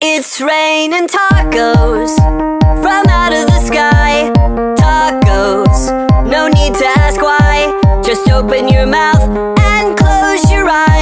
It's raining tacos from out of the sky. Tacos, no need to ask why. Just open your mouth and close your eyes.